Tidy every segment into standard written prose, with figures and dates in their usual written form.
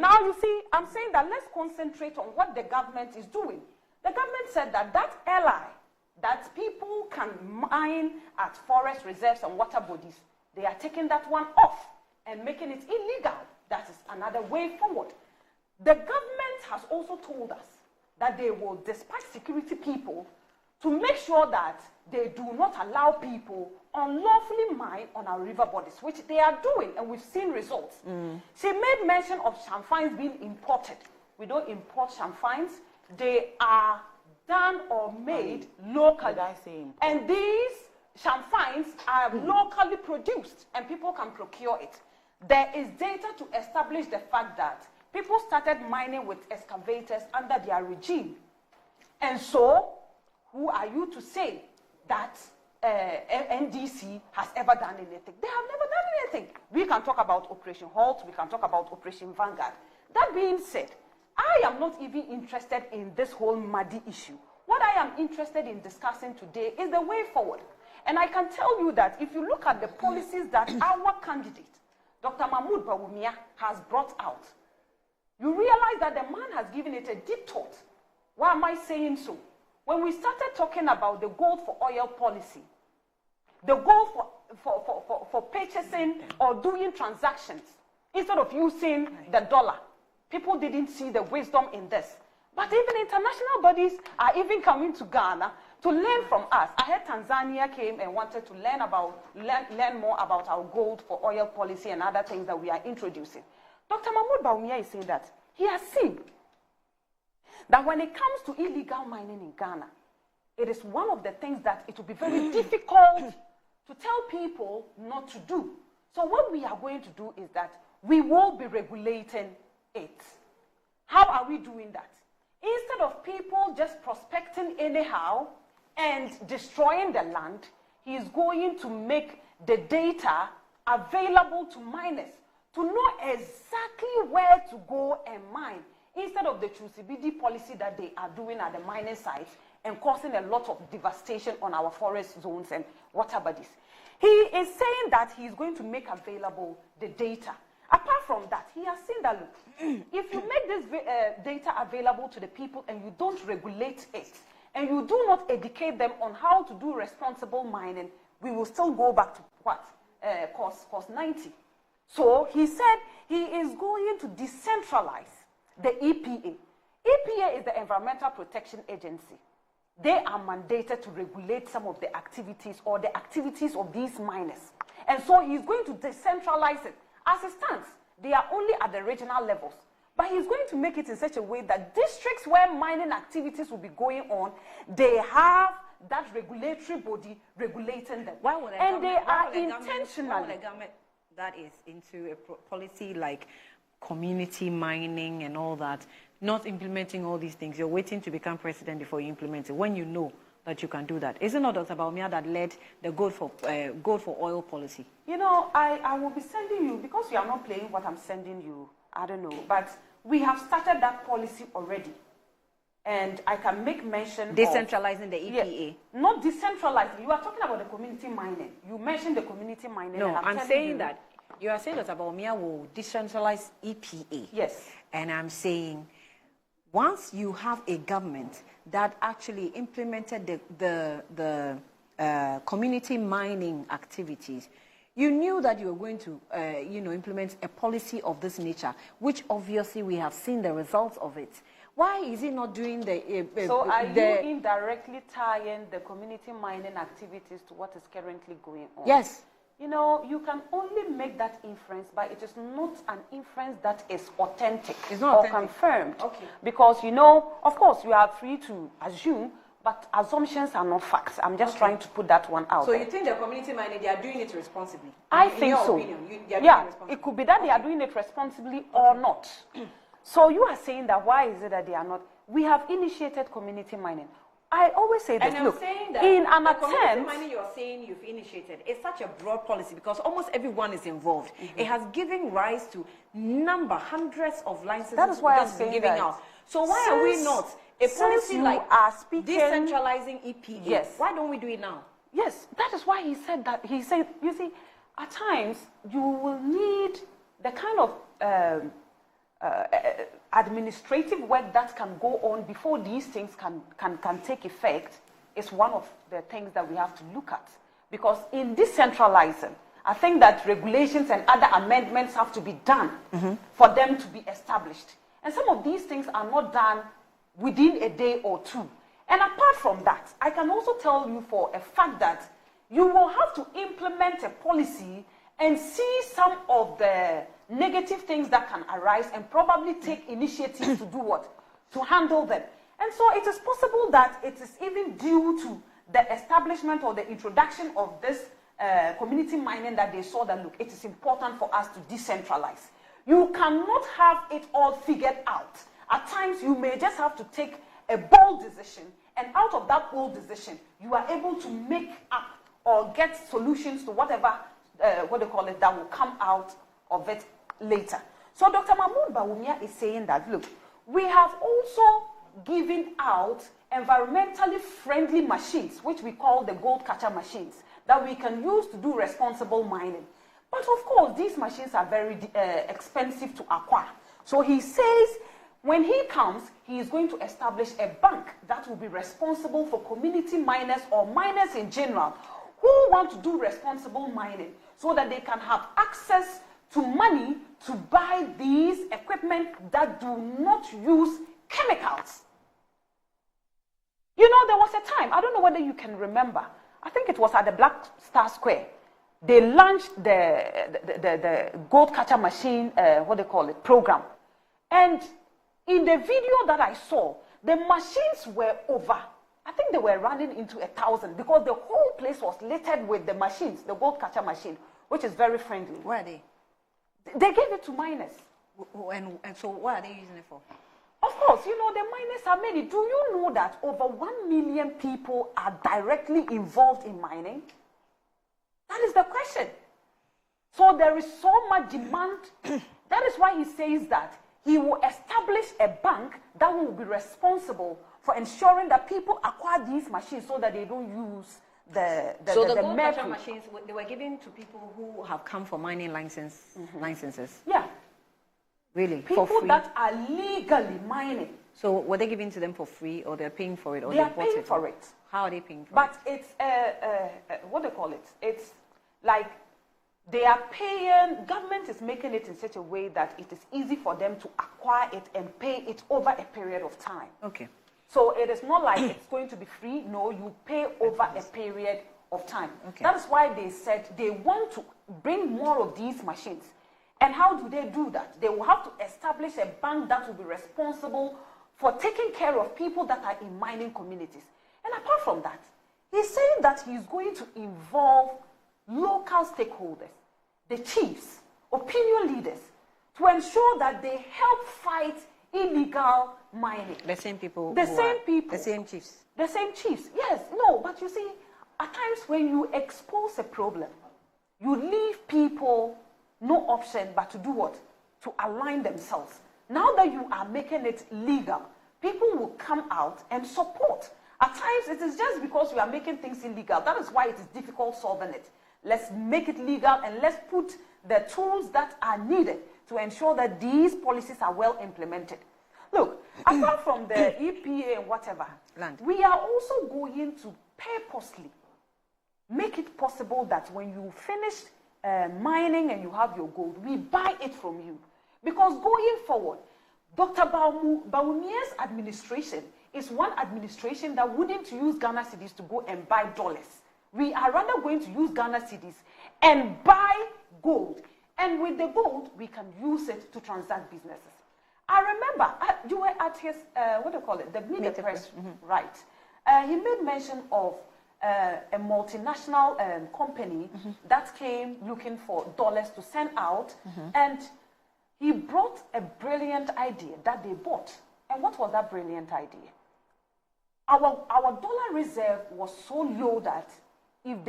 now you see, I'm saying that let's concentrate on what the government is doing. The government said that LI, that people can mine at forest reserves and water bodies, they are taking that one off and making it illegal. That is another way forward. The government has also told us that they will dispatch security people to make sure that they do not allow people unlawfully mine on our river bodies, which they are doing, and we've seen results. She made mention of champagnes being imported. We don't import champagnes. They are done or made locally. And these champagnes are locally produced, and people can procure it. There is data to establish the fact that people started mining with excavators under their regime. And so, who are you to say that NDC has ever done anything? They have never done anything. We can talk about Operation Halt, we can talk about Operation Vanguard. That being said, I am not even interested in this whole muddy issue. What I am interested in discussing today is the way forward. And I can tell you that if you look at the policies that our candidate, Dr. Mahmoud Bawumia, has brought out, you realize that the man has given it a deep thought. Why am I saying so? When we started talking about the gold for oil policy, the goal for purchasing or doing transactions, instead of using the dollar, people didn't see the wisdom in this. But even international bodies are even coming to Ghana to learn from us. I heard Tanzania came and wanted to learn more about our gold for oil policy and other things that we are introducing. Dr. Mahmoud Bawumia is saying that he has seen that when it comes to illegal mining in Ghana, it is one of the things that it will be very difficult to tell people not to do. So what we are going to do is that we will be regulating it. How are we doing that? Instead of people just prospecting anyhow and destroying the land, he is going to make the data available to miners to know exactly where to go and mine, instead of the CBD policy that they are doing at the mining sites and causing a lot of devastation on our forest zones and water bodies. He is saying that he is going to make available the data. Apart from that, he has seen that, look, if you make this data available to the people and you don't regulate it, and you do not educate them on how to do responsible mining, we will still go back to what? Cost 90. So he said he is going to decentralize the EPA. EPA is the Environmental Protection Agency. They are mandated to regulate some of the activities or the activities of these miners. And so he's going to decentralize it. As it stands, they are only at the regional levels. But he's going to make it in such a way that districts where mining activities will be going on, they have that regulatory body regulating them. And they are intentionally. Why would a government that is into a policy like community mining and all that, not implementing all these things? You're waiting to become president before you implement it, when you know that you can do that. Isn't it Dr. Bawumia that led the gold for oil policy? You know, I will be sending you, because you are not playing what I'm sending you, I don't know, but we have started that policy already. And I can make mention decentralizing the EPA. Yes, not decentralizing. You are talking about the community mining. You mentioned the community mining. No, I'm saying that you are saying that Bawumia will decentralize EPA. Yes. And I'm saying, once you have a government that actually implemented the community mining activities, you knew that you were going to, implement a policy of this nature, which obviously we have seen the results of it. Why is he not doing the... So are you indirectly tying the community mining activities to what is currently going on? Yes. You know, you can only make that inference, but it is not an inference that is authentic or confirmed. Okay. Because, you know, of course, you are free to assume, but assumptions are not facts. I'm just trying to put that one out. So you think the community mining, they are doing it responsibly? I think so. Yeah, it could be that they are doing it responsibly or not. So you are saying that why is it that they are not? We have initiated community mining. I always say this, and look, I'm saying that in an community mining you're saying you've initiated, it's such a broad policy because almost everyone is involved. It has given rise to hundreds of licenses that is why I'm saying giving out. So why are we not a policy like decentralizing EPA? Yes. Why don't we do it now? Yes, that is why he said that. He said, you see, at times you will need the kind of administrative work that can go on before these things can take effect is one of the things that we have to look at. Because in decentralizing, I think that regulations and other amendments have to be done for them to be established. And some of these things are not done within a day or two. And apart from that, I can also tell you for a fact that you will have to implement a policy and see some of the negative things that can arise and probably take initiatives to do what? To handle them. And so it is possible that it is even due to the establishment or the introduction of this community mining that they saw that, look, it is important for us to decentralize. You cannot have it all figured out. At times, you may just have to take a bold decision, and out of that bold decision, you are able to make up or get solutions to whatever, that will come out of it later. So Dr. Mahmoud Bawumia is saying that, look, we have also given out environmentally friendly machines, which we call the gold catcher machines, that we can use to do responsible mining. But of course, these machines are very expensive to acquire. So he says when he comes, he is going to establish a bank that will be responsible for community miners or miners in general who want to do responsible mining so that they can have access to money to buy these equipment that do not use chemicals. You know, there was a time, I don't know whether you can remember, I think it was at the Black Star Square. They launched the gold catcher machine, program. And in the video that I saw, the machines were over. I think they were running into 1,000 because the whole place was littered with the machines, the gold catcher machine, which is very friendly. Where are they? They gave it to miners. And so what are they using it for? Of course, you know, the miners are many. Do you know that over 1 million people are directly involved in mining? That is the question. So there is so much demand. That is why he says that he will establish a bank that will be responsible for ensuring that people acquire these machines so that they don't use the gold mercury. catcher machines, they were given to people who have come for mining licenses. Yeah. Really? People for free? that are legally mining. So were they given to them for free, or they're paying for it, or they are paying for it? How are they paying for it? But it's it's like they are paying. Government is making it in such a way that it is easy for them to acquire it and pay it over a period of time. Okay. So it is not like it's going to be free. No, you pay over a period of time. Okay. That's why they said they want to bring more of these machines. And how do they do that? They will have to establish a bank that will be responsible for taking care of people that are in mining communities. And apart from that, he's saying that he's going to involve local stakeholders, the chiefs, opinion leaders, to ensure that they help fight illegal mining. The same people. The same people. The same chiefs. The same chiefs. Yes. No, but you see, at times when you expose a problem, you leave people no option but to do what? To align themselves. Now that you are making it legal, people will come out and support. At times, it is just because we are making things illegal. That is why it is difficult solving it. Let's make it legal and let's put the tools that are needed to ensure that these policies are well implemented. Look, apart from the EPA and whatever, we are also going to purposely make it possible that when you finish mining and you have your gold, we buy it from you. Because going forward, Dr. Bawumia's administration is one administration that wouldn't use Ghana cedis to go and buy dollars. We are rather going to use Ghana cedis and buy gold. And with the gold, we can use it to transact businesses. I remember, you were at his, the media press, right? He made mention of a multinational company that came looking for dollars to send out, and he brought a brilliant idea that they bought. And what was that brilliant idea? Our dollar reserve was so low that if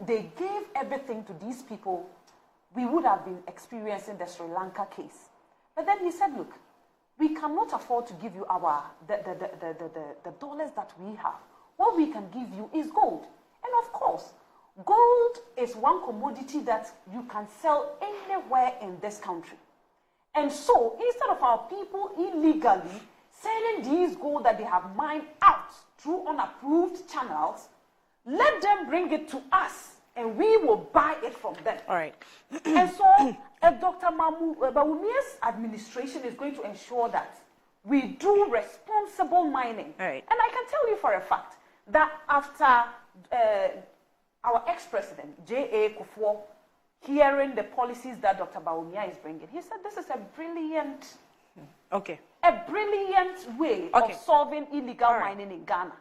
they gave everything to these people, we would have been experiencing the Sri Lanka case. But then he said, look, we cannot afford to give you the dollars that we have. What we can give you is gold. And of course, gold is one commodity that you can sell anywhere in this country. And so, instead of our people illegally selling these gold that they have mined out through unapproved channels, let them bring it to us, and we will buy it from them. All right. And so, Dr. Bawumia's administration is going to ensure that we do responsible mining. All right. And I can tell you for a fact that after our ex-president, J.A. Kufuor, hearing the policies that Dr. Bawumia is bringing, he said this is a brilliant way of solving illegal mining in Ghana.